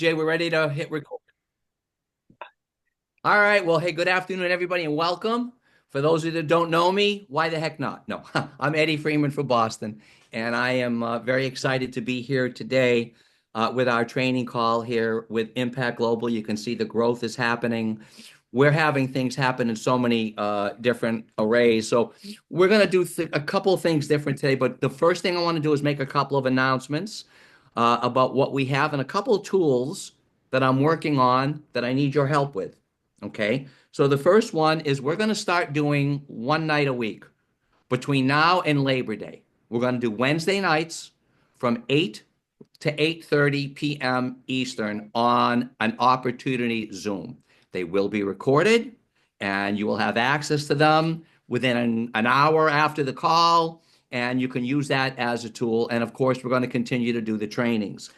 Jay, we're ready to hit record. All right. Well, hey, good afternoon, everybody, and welcome. For those of you that don't know me, why the heck not? No, I'm Eddie Freeman from Boston, and I am very excited to be here today with our training call here with Impact Global. You can see the growth is happening. We're having things happen in so many different arrays. So we're going to do a couple of things different today. But the first thing I want to do is make a couple of announcements about what we have and a couple of tools that I'm working on that I need your help with. Okay. So the first one is we're going to start doing one night a week between now and Labor Day. We're going to do Wednesday nights from 8 to 8:30 p.m. Eastern on an Opportunity Zoom. They will be recorded and you will have access to them within an hour after the call, and you can use that as a tool. And of course, we're going to continue to do the trainings.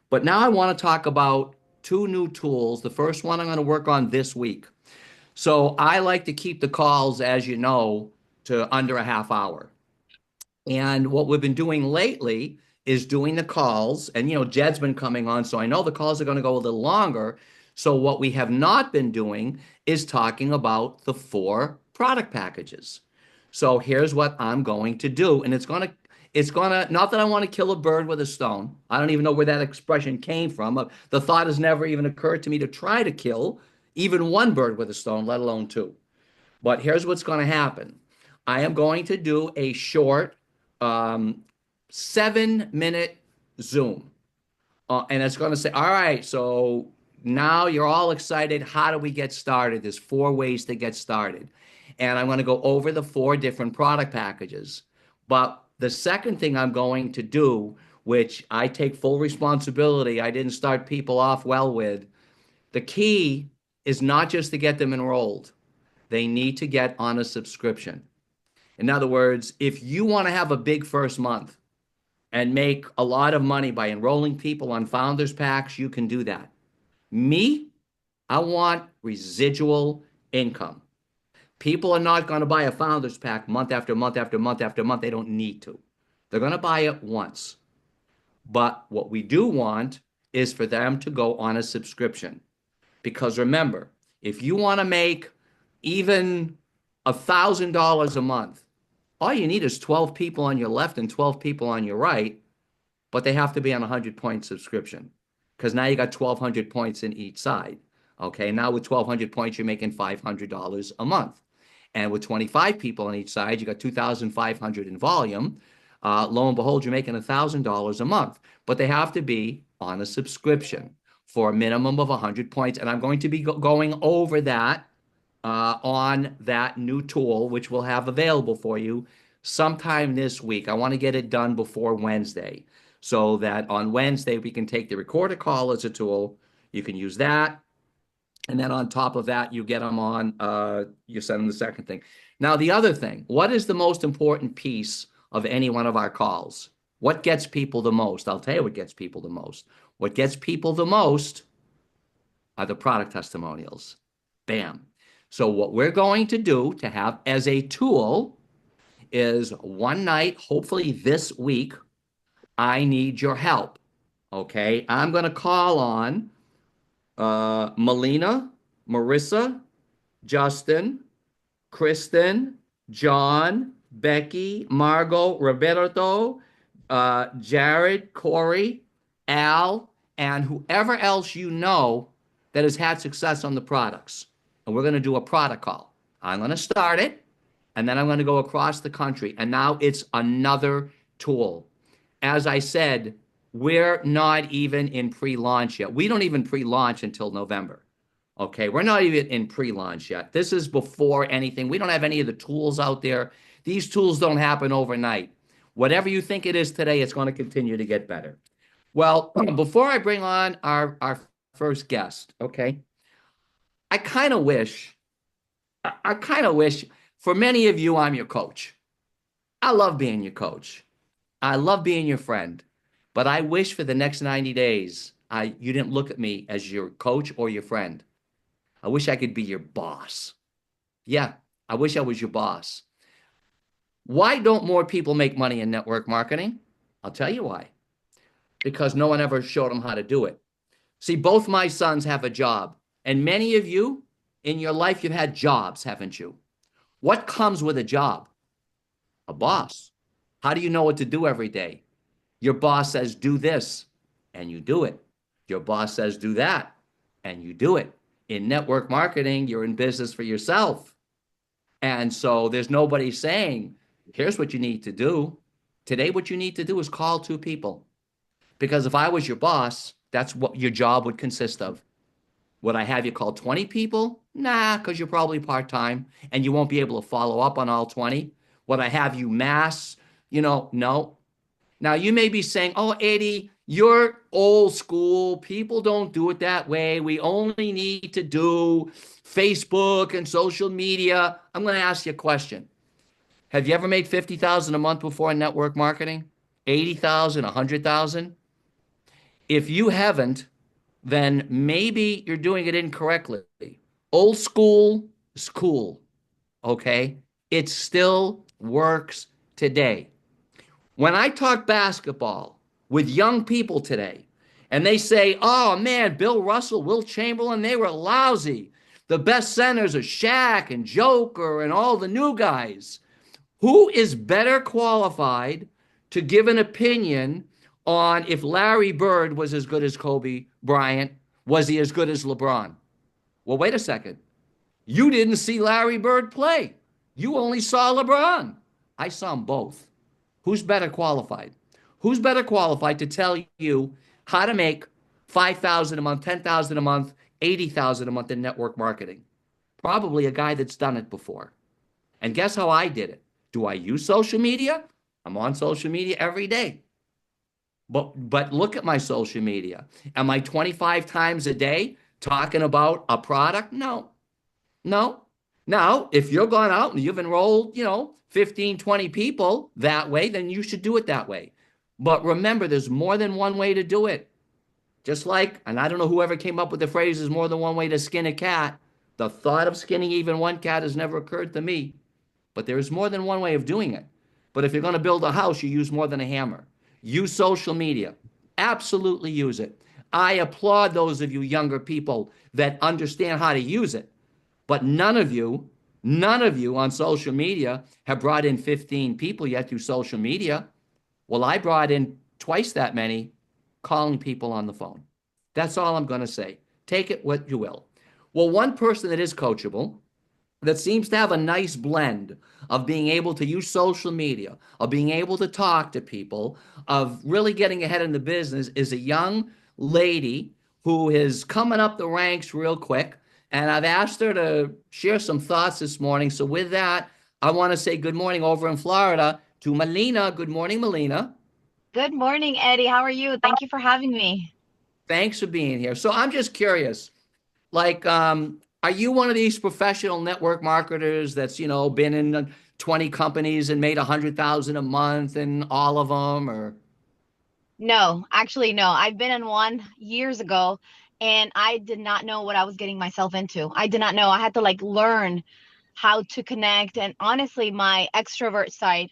But now I want to talk about two new tools. The first one I'm going to work on this week. So I like to keep the calls, as you know, to under a half hour. And what we've been doing lately is doing the calls. And, Jed's been coming on, so I know the calls are going to go a little longer. So what we have not been doing is talking about the four product packages. So here's what I'm going to do. And not that I want to kill a bird with a stone. I don't even know where that expression came from. The thought has never even occurred to me to try to kill even one bird with a stone, let alone two. But here's what's going to happen. I am going to do a short 7-minute Zoom. And it's going to say, all right, so now you're all excited. How do we get started? There's four ways to get started. And I'm going to go over the four different product packages. But the second thing I'm going to do, which I take full responsibility, I didn't start people off well with, the key is not just to get them enrolled. They need to get on a subscription. In other words, if you want to have a big first month and make a lot of money by enrolling people on Founders Packs, you can do that. Me, I want residual income. People are not going to buy a Founders Pack month after month after month after month. They don't need to. They're going to buy it once. But what we do want is for them to go on a subscription. Because remember, if you want to make even $1,000 a month, all you need is 12 people on your left and 12 people on your right, but they have to be on a 100-point subscription because now you got 1,200 points in each side. Okay, now with 1,200 points, you're making $500 a month. And with 25 people on each side, you got 2,500 in volume. Lo and behold, you're making $1,000 a month, but they have to be on a subscription for a minimum of 100 points. And I'm going to be going over that on that new tool, which we'll have available for you sometime this week. I want to get it done before Wednesday so that on Wednesday we can take the recorded call as a tool. You can use that. And then on top of that, you get them on, you send them the second thing. Now, the other thing, what is the most important piece of any one of our calls? What gets people the most? I'll tell you what gets people the most. What gets people the most are the product testimonials. Bam. So what we're going to do to have as a tool is one night, hopefully this week, I need your help. Okay. I'm going to call on Melina, Marissa, Justin, Kristen, John, Becky, Margot, Roberto, Jared, Cory, Al, and whoever else you know that has had success on the products. And we're going to do a product call. I'm going to start it, and then I'm going to go across the country. And now it's another tool. As I said, we're not even in pre-launch yet. We don't even pre-launch until November. Okay, we're not even in pre-launch yet. This is before anything. We don't have any of the tools out there. These tools don't happen overnight. Whatever you think it is today, it's going to continue to get better. Well, before I bring on our first guest, okay, I kind of wish, I kind of wish for many of you, I'm your coach. I love being your coach. I love being your friend. But I wish for the next 90 days, you didn't look at me as your coach or your friend. I wish I could be your boss. Yeah, I wish I was your boss. Why don't more people make money in network marketing? I'll tell you why. Because no one ever showed them how to do it. See, both my sons have a job, and many of you in your life, you've had jobs, haven't you? What comes with a job? A boss. How do you know what to do every day? Your boss says, do this, and you do it. Your boss says, do that, and you do it. In network marketing, you're in business for yourself. And so there's nobody saying, here's what you need to do. Today, what you need to do is call two people. Because if I was your boss, that's what your job would consist of. Would I have you call 20 people? Nah, because you're probably part time and you won't be able to follow up on all 20. Would I have you mass? No. Now you may be saying, oh, Eddie, you're old school. People don't do it that way. We only need to do Facebook and social media. I'm going to ask you a question. Have you ever made 50,000 a month before in network marketing? 80,000, 100,000? If you haven't, then maybe you're doing it incorrectly. Old school is cool, okay? It still works today. When I talk basketball with young people today, and they say, oh man, Bill Russell, Will Chamberlain, they were lousy. The best centers are Shaq and Joker and all the new guys. Who is better qualified to give an opinion on if Larry Bird was as good as Kobe Bryant? Was he as good as LeBron? Well, wait a second. You didn't see Larry Bird play. You only saw LeBron. I saw them both. Who's better qualified? Who's better qualified to tell you how to make 5,000 a month, 10,000 a month, 80,000 a month in network marketing? Probably a guy that's done it before. And guess how I did it? Do I use social media? I'm on social media every day. But look at my social media. Am I 25 times a day talking about a product? No. No. Now, if you're going out and you've enrolled, 15, 20 people that way, then you should do it that way. But remember, there's more than one way to do it. Just like, and I don't know whoever came up with the phrase, there's more than one way to skin a cat. The thought of skinning even one cat has never occurred to me. But there is more than one way of doing it. But if you're going to build a house, you use more than a hammer. Use social media. Absolutely use it. I applaud those of you younger people that understand how to use it. But none of you on social media have brought in 15 people yet through social media. Well, I brought in twice that many calling people on the phone. That's all I'm going to say. Take it what you will. Well, one person that is coachable, that seems to have a nice blend of being able to use social media, of being able to talk to people, of really getting ahead in the business is a young lady who is coming up the ranks real quick. And I've asked her to share some thoughts this morning. So with that, I want to say good morning over in Florida to Melina. Good morning, Melina. Good morning, Eddie. How are you? Thank you for having me. Thanks for being here. So I'm just curious, like, are you one of these professional network marketers that's, been in 20 companies and made 100,000 a month in all of them, or? No, actually, no. I've been in one years ago and I did not know what I was getting myself into. I did not know. I had to like learn how to connect. And honestly, my extrovert side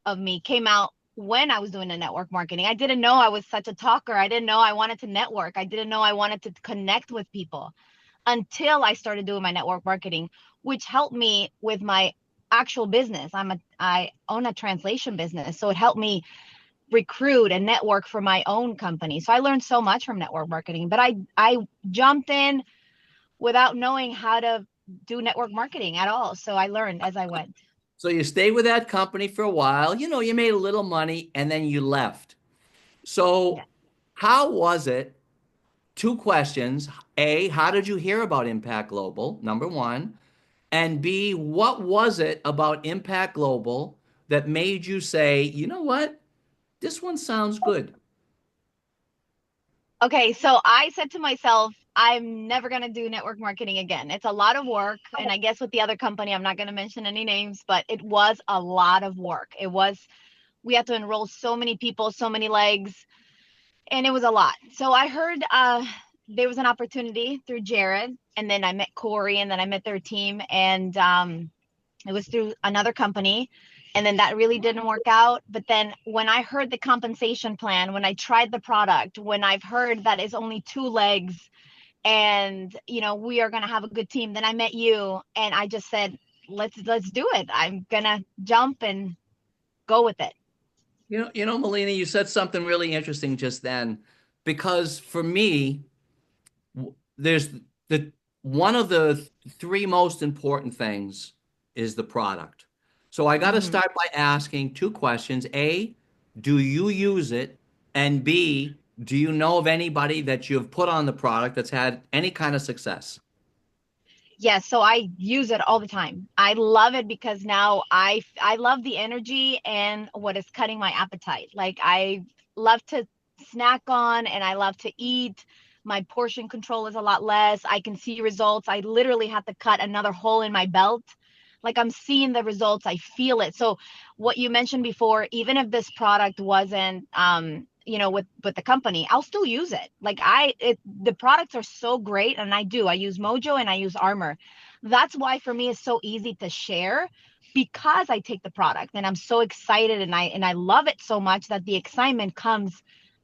of me came out when I was doing the network marketing. I didn't know I was such a talker. I didn't know I wanted to network. I didn't know I wanted to connect with people until I started doing my network marketing, which helped me with my actual business. I own a translation business, so it helped me recruit and network for my own company. So I learned so much from network marketing, but I jumped in without knowing how to do network marketing at all. So I learned as I went. So you stayed with that company for a while, you made a little money and then you left. Yeah. So how was it? Two questions. A, how did you hear about Impact Global? Number one. And B, what was it about Impact Global that made you say, you know what? This one sounds good. Okay, so I said to myself, I'm never going to do network marketing again. It's a lot of work. And I guess with the other company, I'm not going to mention any names, but it was a lot of work. We had to enroll so many people, so many legs, and it was a lot. So I heard there was an opportunity through Jared, and then I met Cory, and then I met their team, and it was through another company. And then that really didn't work out. But then when I heard the compensation plan, when I tried the product, when I've heard that it's only two legs and we are going to have a good team, then I met you and I just said, let's do it. I'm going to jump and go with it. Melina, you said something really interesting just then, because for me, there's the one of the three most important things is the product. So I got to Mm-hmm. start by asking two questions. A, do you use it? And B, do you know of anybody that you've put on the product that's had any kind of success? Yes, so I use it all the time. I love it because now I love the energy and what is cutting my appetite. Like I love to snack on and I love to eat. My portion control is a lot less. I can see results. I literally have to cut another hole in my belt. Like I'm seeing the results. I feel it. So what you mentioned before, even if this product wasn't with the company, I'll still use it. Like the products are so great and I use Mojo and I use Armor. That's why for me it's so easy to share because I take the product and I'm so excited and I love it so much that the excitement comes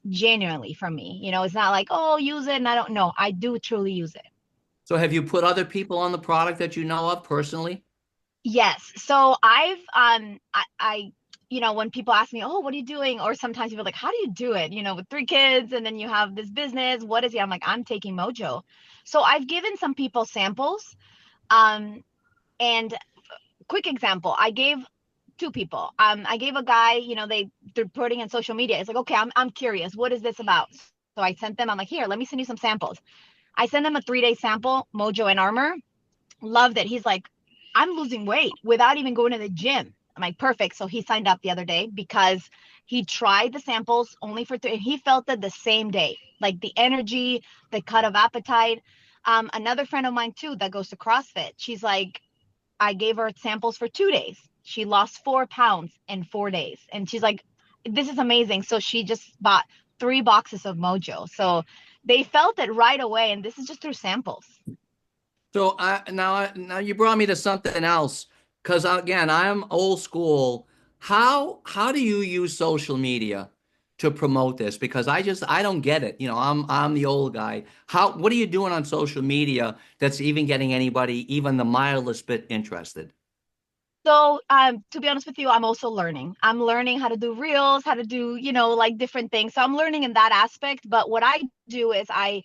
genuinely from me. It's not like, oh, use it and I don't know. I do truly use it. So have you put other people on the product that you know of personally? Yes. So I've when people ask me, "Oh, what are you doing?" or sometimes people are like, "How do you do it?" With three kids and then you have this business. What is it? I'm like, "I'm taking Mojo." So I've given some people samples. Um and quick example, I gave two people. I gave a guy, they're putting in social media. It's like, "Okay, I'm curious. What is this about?" So I sent them. I'm like, "Here, let me send you some samples." I sent them a 3-day sample, Mojo and Armor. Loved it. He's like, I'm losing weight without even going to the gym. I'm like, perfect. So he signed up the other day because he tried the samples only for 3 and he felt it the same day. Like the energy, the cut of appetite. Another friend of mine too that goes to CrossFit. She's like, I gave her samples for 2 days. She lost 4 pounds in 4 days. And she's like, this is amazing. So she just bought 3 boxes of Mojo. So they felt it right away. And this is just through samples. So now you brought me to something else because again I'm old school. How do you use social media to promote this? Because I don't get it. I'm the old guy. What are you doing on social media that's even getting anybody even the mildest bit interested? So, to be honest with you, I'm also learning. I'm learning how to do reels, how to do, like different things. So I'm learning in that aspect. But what I do is I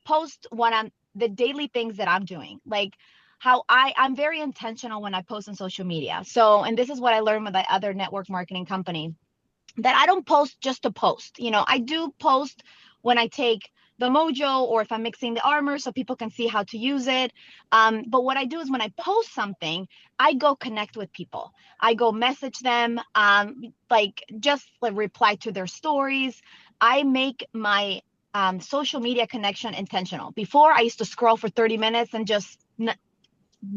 post when I'm the daily things that I'm doing. Like how I'm very intentional when I post on social media. So, and this is what I learned with the other network marketing company that I don't post just to post. I do post when I take the Mojo or if I'm mixing the Armor so people can see how to use it. But what I do is when I post something, I go connect with people. I go message them, like just like reply to their stories. I make my social media connection intentional. Before I used to scroll for 30 minutes and just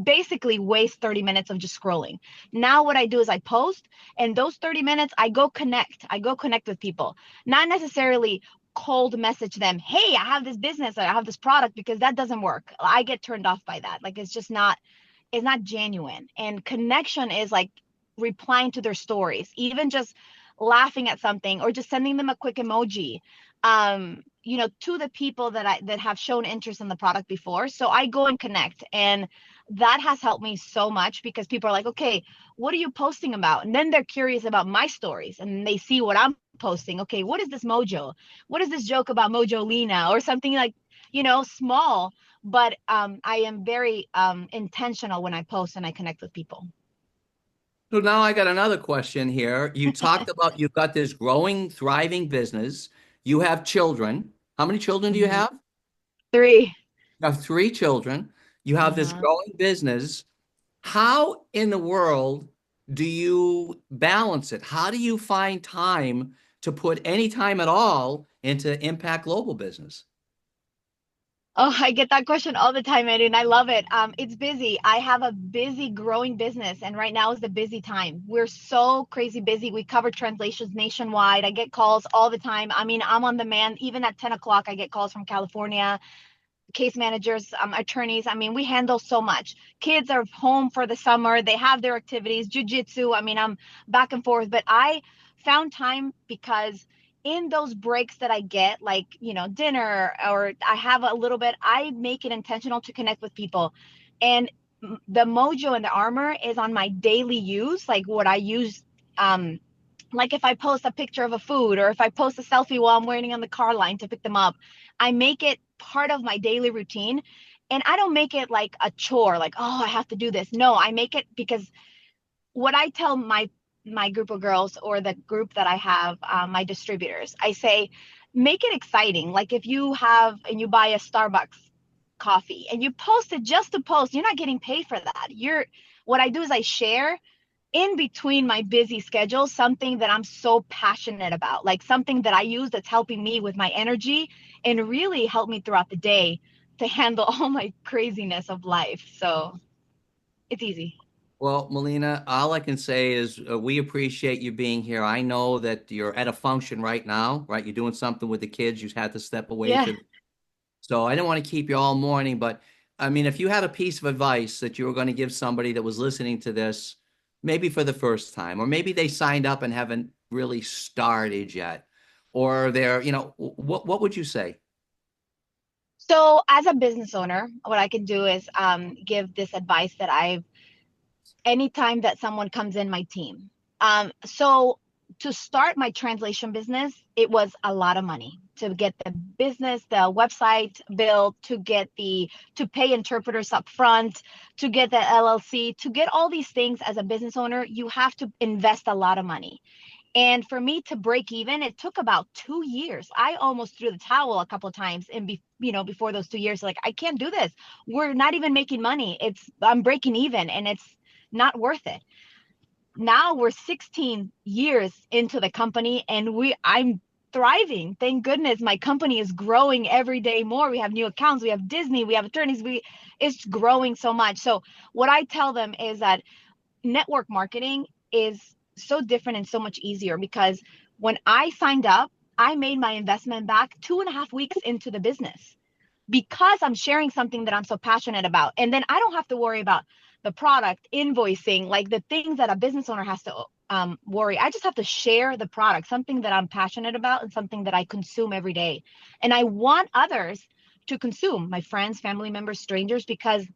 basically waste 30 minutes of just scrolling. Now what I do is I post and those 30 minutes I go connect. I go connect with people. Not necessarily cold message them, "Hey, I have this business or I have this product," because that doesn't work. I get turned off by that. Like it's not genuine. And connection is like replying to their stories, even just laughing at something or just sending them a quick emoji. To the people that have shown interest in the product before. So I go and connect and that has helped me so much because people are like, "Okay, what are you posting about?" And then they're curious about my stories and they see what I'm posting. "Okay, what is this Mojo? What is this joke about Mojo Lena?" or something like, small, but I am very intentional when I post and I connect with people. So now I got another question here. You talked about you've got this growing, thriving business. You have children. How many children do you Mhm. have? 3. You have three children. You have this Uh-huh. growing business. How in the world do you balance it? How do you find time to put any time at all into Impact Global business? Oh, I get that question all the time, Eddie, and I love it. It's busy. I have a busy growing business, and right now is the busy time. We're so crazy busy. We cover translations nationwide. I get calls all the time. I mean, I'm on demand. Even at 10 o'clock, I get calls from California. case managers, attorneys. I mean, we handle so much. Kids are home for the summer. They have their activities, jujitsu. I mean, I'm back and forth, but I found time because in those breaks that I get, like, dinner, or I have a little bit, I make it intentional to connect with people. And the mojo and the armor is on my daily use, like what I use. Like if I post a picture of a food, or if I post a selfie while I'm waiting on the car line to pick them up, I make it part of my daily routine. And I don't make it like a chore, like, oh, I have to do this. No, I make it because what I tell my group of girls, or the group that I have, my distributors, I say, make it exciting. Like if you have and you buy a Starbucks coffee and you post it just to post, you're not getting paid for that. What I do is I share in between my busy schedule something that I'm so passionate about, like something that I use that's helping me with my energy and really help me throughout the day to handle all my craziness of life. So it's easy. Well, Melina, all I can say is we appreciate you being here. I know that you're at a function right now, right? You're doing something with the kids. You had to step away Yeah. for, so I didn't want to keep you all morning, but I mean, if you had a piece of advice that you were going to give somebody that was listening to this, maybe for the first time, or maybe they signed up and haven't really started yet, or they're, what would you say? So as a business owner, what I can do is give this advice that I've anytime that someone comes in my team. So to start my translation business, it was a lot of money to get the business, the website built, to pay interpreters up front, to get the LLC, to get all these things. As a business owner, you have to invest a lot of money. And for me to break even, it took about 2 years. I almost threw the towel a couple of times, and before those 2 years, like, I can't do this. We're not even making money. I'm breaking even, and it's not worth it. Now we're 16 years into the company, and I'm thriving. Thank goodness my company is growing every day more. We have new accounts, we have Disney, we have attorneys, it's growing so much. So what I tell them is that network marketing is so different and so much easier, because when I signed up, I made my investment back 2.5 weeks into the business, because I'm sharing something that I'm so passionate about. And then I don't have to worry about the product, invoicing, like the things that a business owner has to worry. I just have to share the product, something that I'm passionate about and something that I consume every day. And I want others to consume, my friends, family members, strangers, because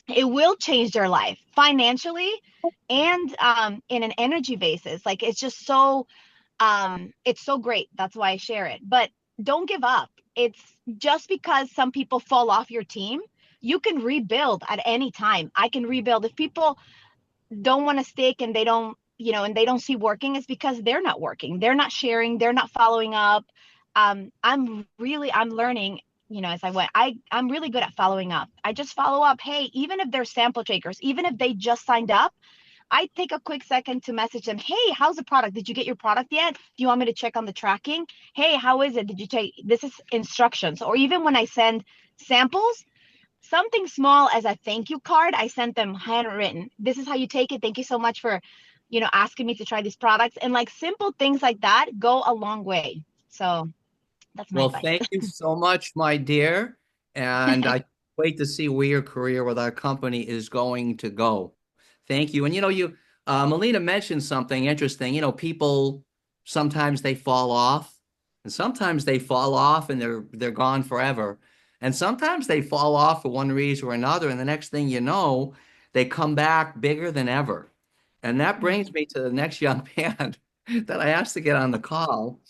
it will change their life financially and in an energy basis. Like it's so great. That's why I share it. But don't give up. It's just because some people fall off your team, you can rebuild at any time. I can rebuild. If people don't want to stick and they don't, and they don't see working, it's because they're not working. They're not sharing. They're not following up. I'm learning, as I went. I'm really good at following up. I just follow up. Hey, even if they're sample takers, even if they just signed up, I take a quick second to message them. Hey, how's the product? Did you get your product yet? Do you want me to check on the tracking? Hey, how is it? Did you take, this is instructions. Or even when I send samples, something small as a thank you card, I sent them handwritten. This is how you take it. Thank you so much for, asking me to try these products. And like simple things like that go a long way. So that's my Well, advice. thank you so much, my dear. And I wait to see where your career with our company is going to go. Thank you. And Melina mentioned something interesting. People sometimes they fall off, and sometimes they fall off and they're gone forever. And sometimes they fall off for one reason or another, and the next thing you know, they come back bigger than ever. And that brings me to the next young man that I asked to get on the call.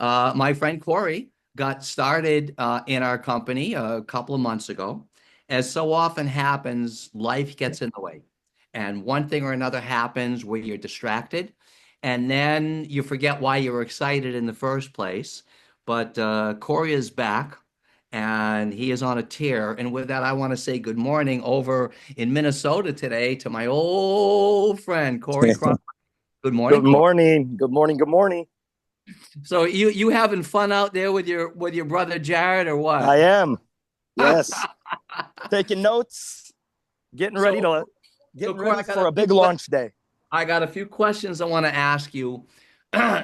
My friend Cory got started in our company a couple of months ago. As so often happens, life gets in the way. And one thing or another happens where you're distracted, and then you forget why you were excited in the first place. But Cory is back, and he is on a tear. And with that, I want to say good morning over in Minnesota today to my old friend, Cory Kromray. Good morning, Good Cory. morning. Good morning. Good morning. So you having fun out there with your brother Jared or I what? am. Yes. Taking notes, getting ready So to so getting Corey, ready for a big launch day. I got a few questions I want to ask you.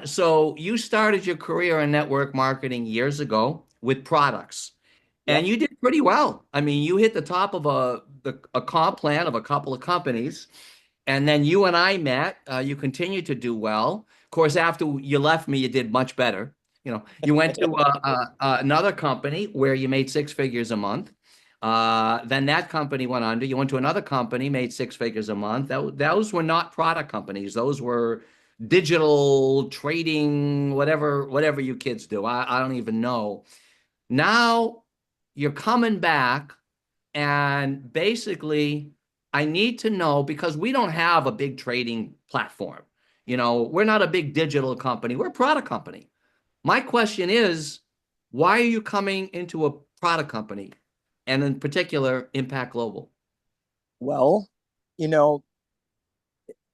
So you started your career in network marketing years ago with products. Yep. And you did pretty well. I mean, you hit the top of a comp plan of a couple of companies. And then you and I met. You continued to do well. Of course, after you left me, you did much better. You went to another company where you made six figures a month. Then that company went under. You went to another company, made six figures a month. Those were not product companies. Those were digital trading, whatever you kids do. I don't even know. Now you're coming back, and basically, I need to know because we don't have a big trading platform. We're not a big digital company, we're a product company. My question is, why are you coming into a product company and in particular, Impact Global? Well, you know,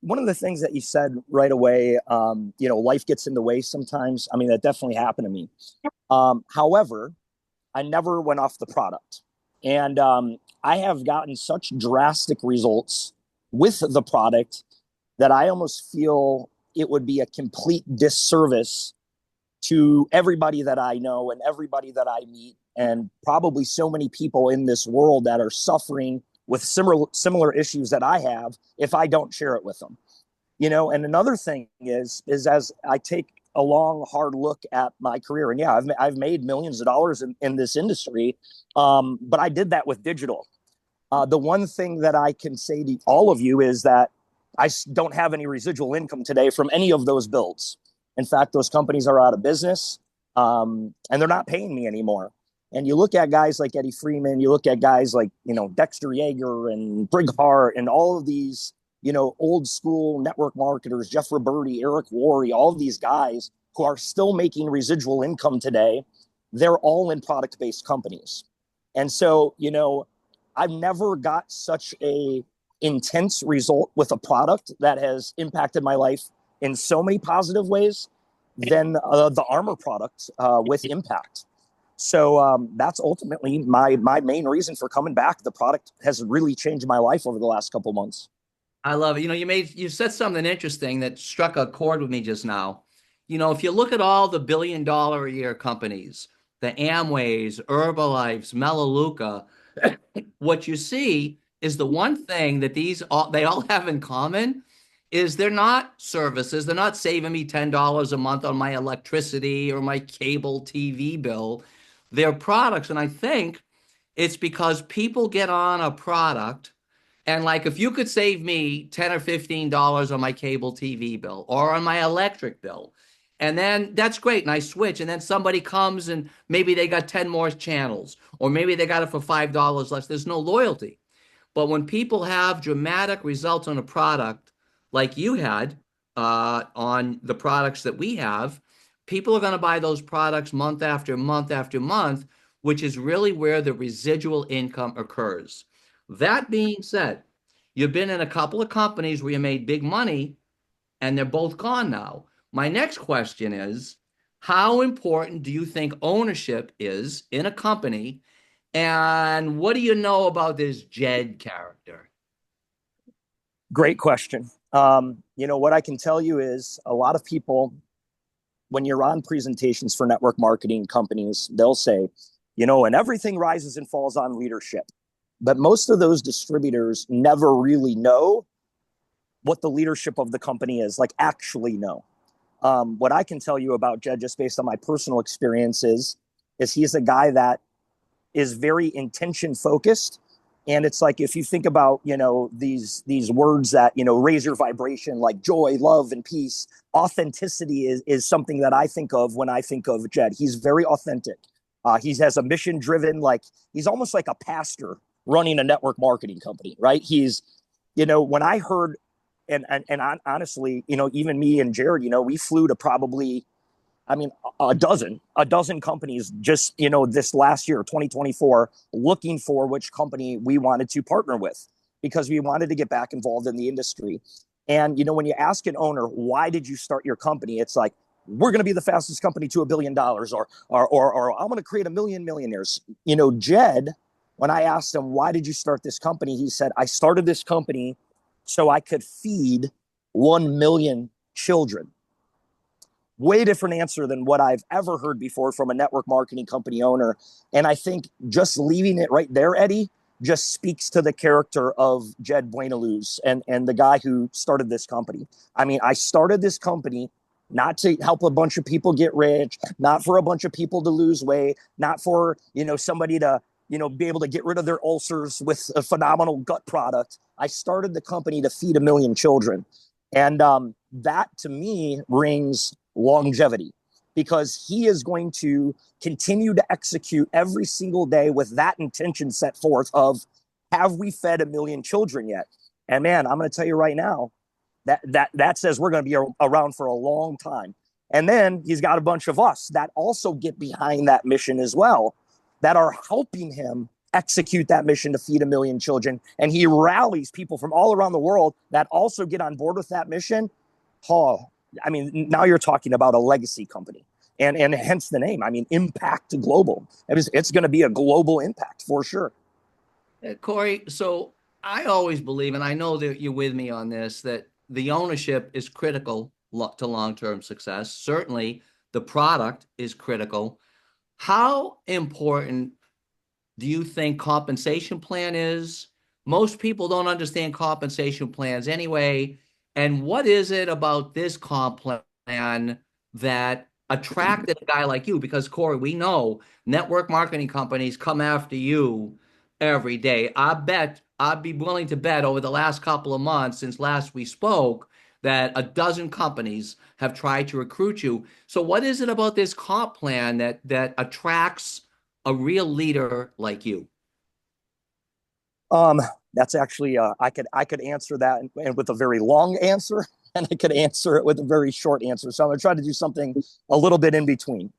one of the things that you said right away, life gets in the way sometimes. I mean, that definitely happened to me. However, I never went off the product. And I have gotten such drastic results with the product that I almost feel it would be a complete disservice to everybody that I know and everybody that I meet, and probably so many people in this world that are suffering with similar issues that I have if I don't share it with them. And another thing is as I take a long, hard look at my career, and yeah, I've made millions of dollars in this industry, but I did that with digital. The one thing that I can say to all of you is that I don't have any residual income today from any of those builds. In fact, those companies are out of business, and they're not paying me anymore. And you look at guys like Eddie Freeman, you look at guys like, Dexter Yeager and Brig Hart and all of these, old school network marketers, Jeff Roberti, Eric Worre, all of these guys who are still making residual income today. They're all in product-based companies. And so, I've never got such a intense result with a product that has impacted my life in so many positive ways than the armor product with Impact. So that's ultimately my main reason for coming back. The product has really changed my life over the last couple of months. I love it. You said something interesting that struck a chord with me just now. If you look at all the billion-dollar a year companies, the Amways, Herbalifes, Melaleuca, what you see is the one thing that they all have in common is they're not services. They're not saving me $10 a month on my electricity or my cable TV bill. They're products. And I think it's because people get on a product and like if you could save me 10 or $15 on my cable TV bill or on my electric bill, and then that's great. And I switch. And then somebody comes and maybe they got 10 more channels, or maybe they got it for $5 less. There's no loyalty. But when people have dramatic results on a product like you had on the products that we have, people are going to buy those products month after month after month, which is really where the residual income occurs. That being said, you've been in a couple of companies where you made big money and they're both gone now. My next question is, how important do you think ownership is in a company? And what do you know about this Jed character? Great question. What I can tell you is a lot of people, when you're on presentations for network marketing companies, they'll say, and everything rises and falls on leadership. But most of those distributors never really know what the leadership of the company is, like actually know. What I can tell you about Jed, just based on my personal experiences, is he's a guy that is very intention focused. And it's like, if you think about, these words that, raise your vibration, like joy, love, and peace, authenticity is something that I think of when I think of Jed. He's very authentic. He has a mission driven, like he's almost like a pastor running a network marketing company, right? He's, when I heard, and honestly, even me and Jared, we flew to probably, a dozen companies just, this last year, 2024, looking for which company we wanted to partner with because we wanted to get back involved in the industry. And, when you ask an owner, why did you start your company? It's like, we're going to be the fastest company to $1 billion or I'm going to create 1 million millionaires. Jed, when I asked him, why did you start this company? He said, I started this company so I could feed 1 million children. way different answer than what I've ever heard before from a network marketing company owner. And I think just leaving it right there, Eddie, just speaks to the character of Jed Buenaluz and the guy who started this company. I mean, I started this company not to help a bunch of people get rich, not for a bunch of people to lose weight, not for, somebody to, be able to get rid of their ulcers with a phenomenal gut product. I started the company to feed 1 million children. And that to me brings longevity, because he is going to continue to execute every single day with that intention set forth of, have we fed 1 million children yet? And man, I'm going to tell you right now, that says we're going to be around for a long time. And then he's got a bunch of us that also get behind that mission as well, that are helping him execute that mission to feed 1 million children. And he rallies people from all around the world that also get on board with that mission. Oh, I mean, now you're talking about a legacy company, and hence the name. I mean, Impact Global. It's going to be a global impact for sure. Cory, so I always believe, and I know that you're with me on this, that the ownership is critical to long-term success. Certainly, the product is critical. How important do you think compensation plan is? Most people don't understand compensation plans anyway. And what is it about this comp plan that attracted a guy like you? Because Cory, we know network marketing companies come after you every day. I'd be willing to bet over the last couple of months since last we spoke that a dozen companies have tried to recruit you. So what is it about this comp plan that attracts a real leader like you? That's actually I could answer that with a very long answer, and I could answer it with a very short answer. So I'm gonna try to do something a little bit in between.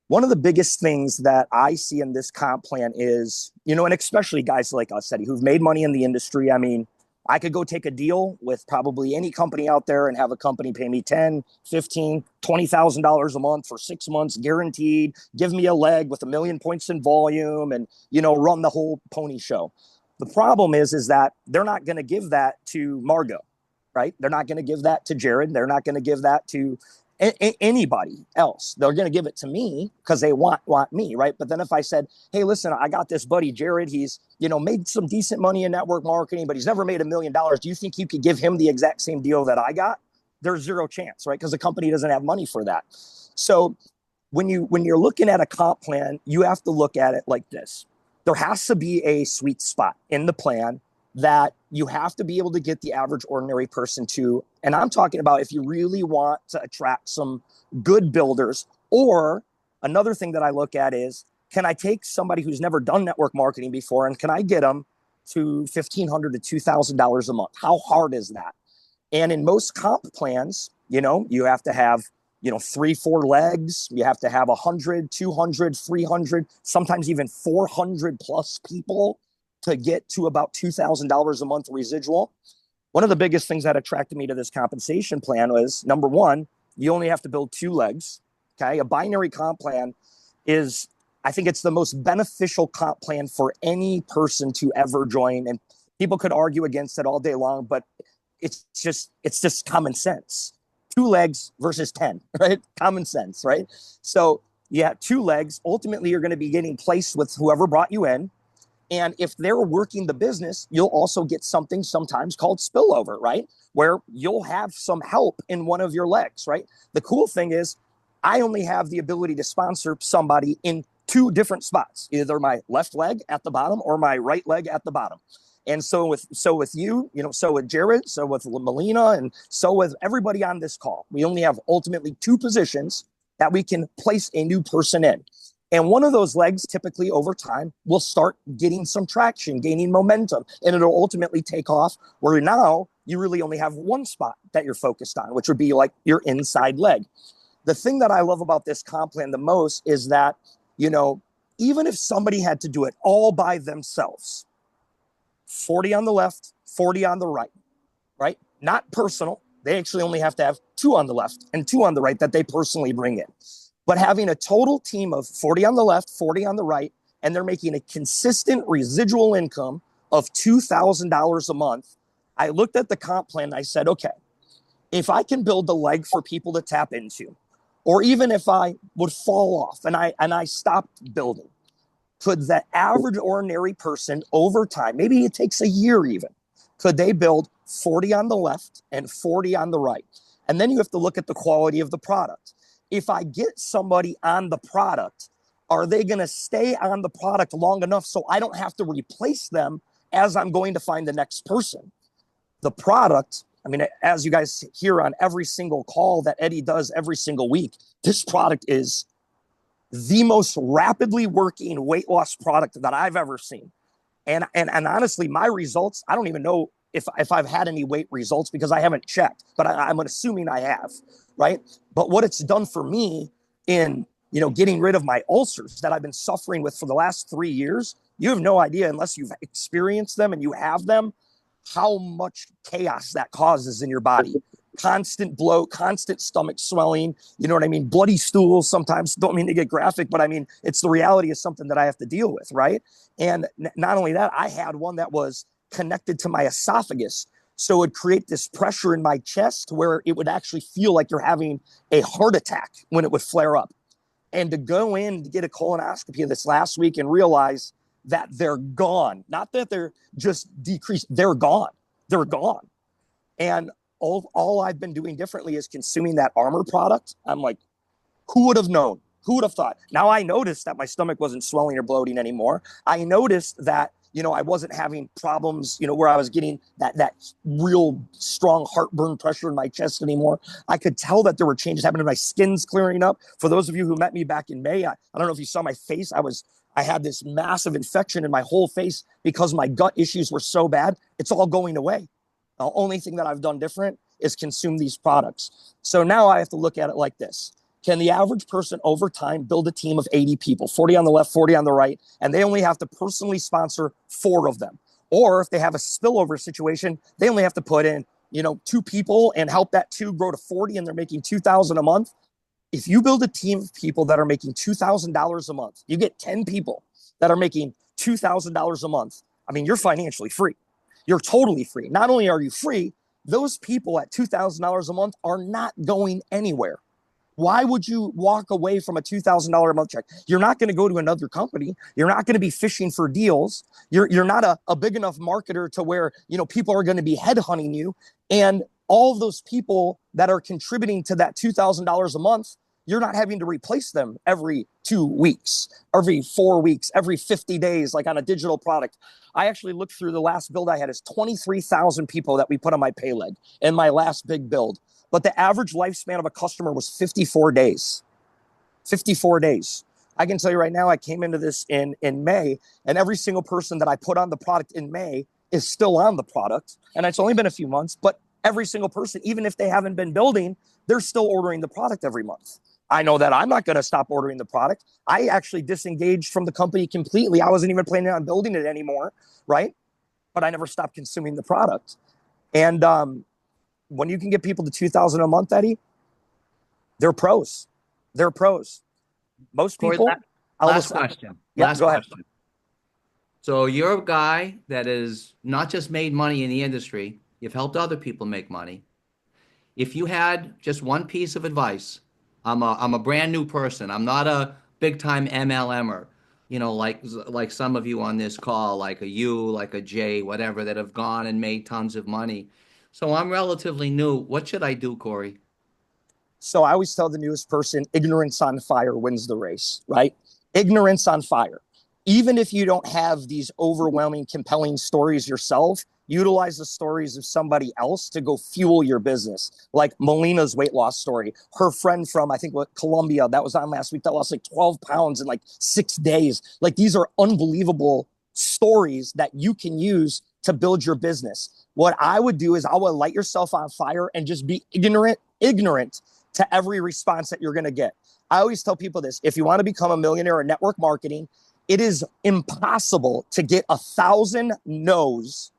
One of the biggest things that I see in this comp plan is, and especially guys like us, Eddie, who've made money in the industry. I mean, I could go take a deal with probably any company out there and have a company pay me $10, $15, $20,000 a month for 6 months guaranteed, give me a leg with 1 million points in volume, and, run the whole pony show. The problem is that they're not going to give that to Margot, right? They're not going to give that to Jared. They're not going to give that to anybody else. They're going to give it to me because they want me, right? But then if I said, hey, listen, I got this buddy Jared, he's made some decent money in network marketing, but he's never made $1 million. Do you think you could give him the exact same deal that I got? There's zero chance, right? Because the company doesn't have money for that. So when you're looking at a comp plan, you have to look at it like this. There has to be a sweet spot in the plan that you have to be able to get the average ordinary person to. And I'm talking about if you really want to attract some good builders. Or another thing that I look at is, can I take somebody who's never done network marketing before and can I get them to $1,500 to $2,000 a month? How hard is that? And in most comp plans, you have to have 3-4 legs. You have to have 100, 200, 300, sometimes even 400 plus people to get to about $2,000 a month residual. One of the biggest things that attracted me to this compensation plan was, number one, you only have to build 2 legs. Okay. A binary comp plan is, I think it's the most beneficial comp plan for any person to ever join. And people could argue against it all day long, but it's just common sense. 2 legs versus 10, right? Common sense, right? So you have 2 legs. Ultimately, you're going to be getting placed with whoever brought you in. And if they're working the business, you'll also get something sometimes called spillover, right? Where you'll have some help in one of your legs, right? The cool thing is I only have the ability to sponsor somebody in 2 different spots, either my left leg at the bottom or my right leg at the bottom. And so with you, so with Jared, so with Melina, and so with everybody on this call, we only have ultimately 2 positions that we can place a new person in. And one of those legs, typically over time, will start getting some traction, gaining momentum, and it'll ultimately take off, where now you really only have 1 spot that you're focused on, which would be like your inside leg. The thing that I love about this comp plan the most is that, even if somebody had to do it all by themselves, 40 on the left, 40 on the right? Not personal. They actually only have to have 2 on the left and 2 on the right that they personally bring in. But having a total team of 40 on the left, 40 on the right, and they're making a consistent residual income of $2,000 a month, I looked at the comp plan and I said, okay, if I can build the leg for people to tap into, or even if I would fall off and I stopped building, could the average ordinary person over time, maybe it takes a year even, could they build 40 on the left and 40 on the right? And then you have to look at the quality of the product. If I get somebody on the product, are they going to stay on the product long enough so I don't have to replace them as I'm going to find the next person? The product, I mean, as you guys hear on every single call that Eddie does every single week, this product is the most rapidly working weight loss product that I've ever seen. And honestly, my results, I don't even know if I've had any weight results because I haven't checked, but I'm assuming I have, right? But what it's done for me in, getting rid of my ulcers that I've been suffering with for the last 3 years, you have no idea unless you've experienced them and you have them, how much chaos that causes in your body. Constant bloat, constant stomach swelling, you know what I mean? Bloody stools sometimes. Don't mean to get graphic, but I mean, it's the reality of something that I have to deal with, right? And not only that, I had one that was connected to my esophagus. So it would create this pressure in my chest where it would actually feel like you're having a heart attack when it would flare up. And to go in to get a colonoscopy this last week and realize that they're gone, not that they're just decreased, they're gone. They're gone. And all I've been doing differently is consuming that Armor product. I'm like, who would have known? Who would have thought? Now I noticed that my stomach wasn't swelling or bloating anymore. I noticed that, I wasn't having problems, where I was getting that real strong heartburn pressure in my chest anymore. I could tell that there were changes happening. My skin's clearing up. For those of you who met me back in May, I don't know if you saw my face. I had this massive infection in my whole face because my gut issues were so bad. It's all going away. The only thing that I've done different is consume these products. So now I have to look at it like this. Can the average person over time build a team of 80 people, 40 on the left, 40 on the right, and they only have to personally sponsor 4 of them? Or if they have a spillover situation, they only have to put in, 2 people and help that 2 grow to 40 and they're making $2,000 a month. If you build a team of people that are making $2,000 a month, you get 10 people that are making $2,000 a month. I mean, you're financially free. You're totally free. Not only are you free, those people at $2,000 a month are not going anywhere. Why would you walk away from a $2,000 a month check? You're not going to go to another company. You're not going to be fishing for deals. You're not a big enough marketer to where, people are going to be headhunting you. And all of those people that are contributing to that $2,000 a month, you're not having to replace them every 2 weeks, every 4 weeks, every 50 days, like on a digital product. I actually looked through the last build I had is 23,000 people that we put on my pay leg in my last big build. But the average lifespan of a customer was 54 days. 54 days. I can tell you right now, I came into this in May, and every single person that I put on the product in May is still on the product. And it's only been a few months, but every single person, even if they haven't been building, they're still ordering the product every month. I know that I'm not going to stop ordering the product. I actually disengaged from the company completely. I wasn't even planning on building it anymore, right? But I never stopped consuming the product. And when you can get people to $2,000 a month, Eddie, they're pros. They're pros. Most people. Cory, last question. Yeah, Last go ahead. question. So you're a guy that has not just made money in the industry, you've helped other people make money. If you had just one piece of advice, I'm a brand new person. I'm not a big time MLMer, like some of you on this call, like a you, like a Jay, whatever, that have gone and made tons of money. So I'm relatively new. What should I do, Cory? So I always tell the newest person, ignorance on fire wins the race, right? Ignorance on fire. Even if you don't have these overwhelming, compelling stories yourself, utilize the stories of somebody else to go fuel your business. Like Melina's weight loss story. Her friend from, I think, Colombia, that was on last week, that lost like 12 pounds in like 6 days. Like, these are unbelievable stories that you can use to build your business. What I would do is I would light yourself on fire and just be ignorant to every response that you're going to get. I always tell people this: if you want to become a millionaire in network marketing, it is impossible to get 1,000 no's,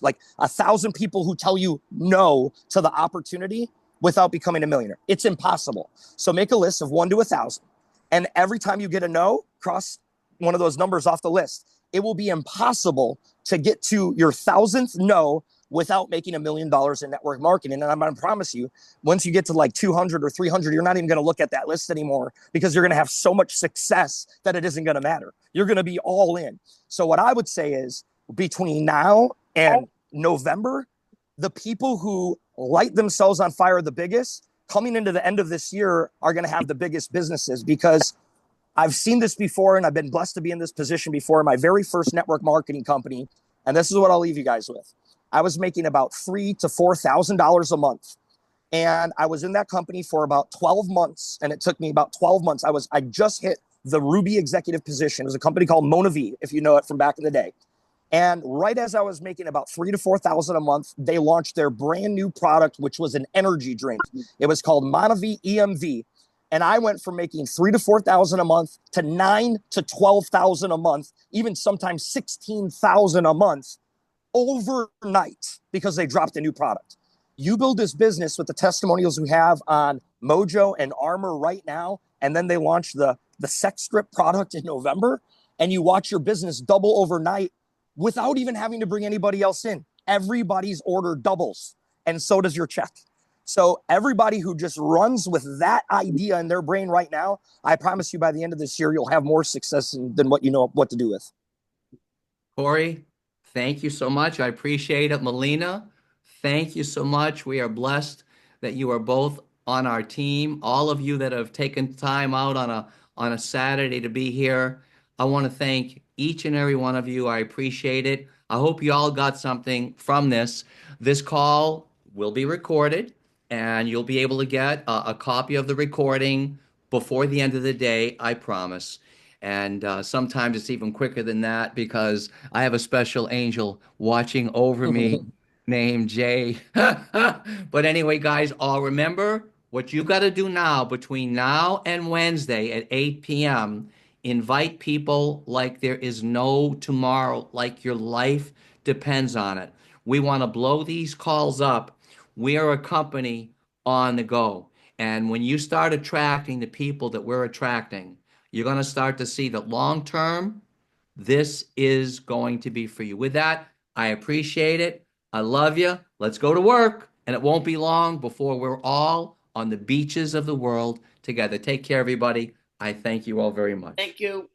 like 1,000 people who tell you no to the opportunity without becoming a millionaire. It's impossible. So make a list of 1 to 1,000. And every time you get a no, cross one of those numbers off the list. It will be impossible to get to your 1,000th no without making $1 million in network marketing. And I'm going to promise you, once you get to like 200 or 300, you're not even going to look at that list anymore because you're going to have so much success that it isn't going to matter. You're going to be all in. So what I would say is between now and November, the people who light themselves on fire the biggest coming into the end of this year are going to have the biggest businesses, because I've seen this before and I've been blessed to be in this position before. My very first network marketing company, and this is what I'll leave you guys with. I was making about $3,000 to $4,000 a month. And I was in that company for about 12 months. And it took me about 12 months. I just hit the Ruby executive position. It was a company called Mona V, if you know it from back in the day. And right as I was making about $3,000 to $4,000 a month, they launched their brand new product, which was an energy drink. It was called Mona V EMV. And I went from making $3,000 to $4,000 a month to $9,000 to $12,000 a month, even sometimes $16,000 a month overnight, because they dropped a new product. You build this business with the testimonials we have on Mojo and Armor right now, and then they launch the sex strip product in November, and you watch your business double overnight without even having to bring anybody else in. Everybody's order doubles, and so does your check. So everybody who just runs with that idea in their brain right now, I promise you by the end of this year, you'll have more success than what you know what to do with. Cory, thank you so much. I appreciate it. Melina, thank you so much. We are blessed that you are both on our team. All of you that have taken time out on a Saturday to be here, I want to thank each and every one of you. I appreciate it. I hope you all got something from this. This call will be recorded, and you'll be able to get a copy of the recording before the end of the day, I promise. And sometimes it's even quicker than that because I have a special angel watching over me named Jay. But anyway, guys, all remember what you got to do now between now and Wednesday at 8 p.m. Invite people like there is no tomorrow, like your life depends on it. We want to blow these calls up. We are a company on the go. And when you start attracting the people that we're attracting, you're going to start to see that long term, this is going to be for you. With that, I appreciate it. I love you. Let's go to work. And it won't be long before we're all on the beaches of the world together. Take care, everybody. I thank you all very much. Thank you.